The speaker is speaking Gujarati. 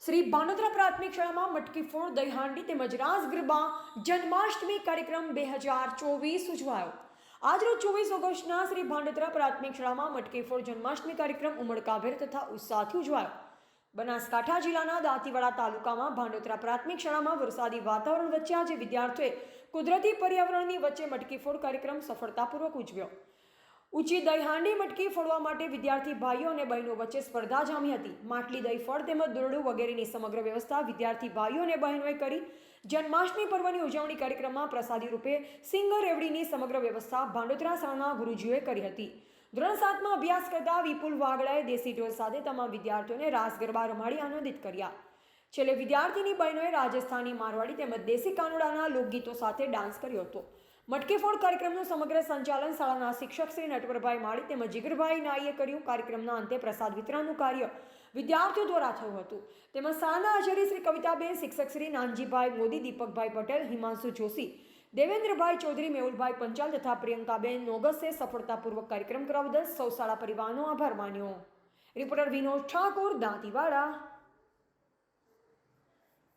શ્રી ભાનોદરા પ્રાથમિક શાળામાં મટકી ફોડ દહીહાંડી તેમજ રાસ ગરબા જન્માષ્ટમી કાર્યક્રમ 2024 ઉજવાયો। આજરોજ 24 ઓગસ્ટના શ્રી ભાનોદરા પ્રાથમિક શાળામાં મટકી ફોડ જન્માષ્ટમી કાર્યક્રમ ઉમળકાભેર તથા ઉત્સાહથી ઉજવાયો। બનાસકાંઠા જિલ્લાના દાંતીવાડા તાલુકામાં ભાનોદરા પ્રાથમિક શાળામાં વરસાદી વાતાવરણ વચ્ચે આજે વિદ્યાર્થીઓએ કુદરતી પર્યાવરણની વચ્ચે મટકી ફોડ કાર્યક્રમ સફળતાપૂર્વક ઉજવ્યો। ઊંચી દહીહાંડી મટકી ફોડવા માટે વિદ્યાર્થી ભાઈઓ અને બહેનો વચ્ચે સ્પર્ધા જામી હતી। માટલી દહીં ફળ તેમજ દોરડું વગેરેની સમગ્ર વ્યવસ્થા વિદ્યાર્થી ભાઈઓ અને બહેનોએ કરી। જન્માષ્ટમી પર્વની ઉજવણી કાર્યક્રમમાં પ્રસાદી રૂપે સિંગર રેવડીની સમગ્ર વ્યવસ્થા ભાંડોદરા શાળાના ગુરુજીઓએ કરી હતી। ધોરણ 7માં અભ્યાસ કરતા વિપુલ વાગડાએ દેશી ઢોલ સાથે તમામ વિદ્યાર્થીઓને રાસ ગરબા રમાડી આનંદિત કર્યા। છેલ્લે વિદ્યાર્થીની બહેનોએ રાજસ્થાની મારવાડી તેમજ દેશી કાનુડાના લોકગીતો સાથે ડાન્સ કર્યો હતો। મટકી ફોડ કાર્યક્રમનું સમગ્ર સંચાલન શાળાના શિક્ષક શ્રી નટવરભાઈ માળી તેમજ જીગરભાઈ નાઈએ કર્યું। કાર્યક્રમના અંતે પ્રસાદ વિતરણનું કાર્ય વિદ્યાર્થીઓ દ્વારા થયું હતું। તેમજ શાળાના આચાર્ય શ્રી કવિતાબેન, શિક્ષક શ્રી નાનજીભાઈ મોદી, દીપકભાઈ પટેલ, હિમાંશુ જોશી, દેવેન્દ્રભાઈ ચૌધરી, મેહુલભાઈ પંચાલ તથા પ્રિયંકાબેન નોગસે સફળતાપૂર્વક કાર્યક્રમ કરવા બદલ સૌ શાળા પરિવારનો આભાર માન્યો। રિપોર્ટર વિનોદ ઠાકોર, દાંતીવાડા।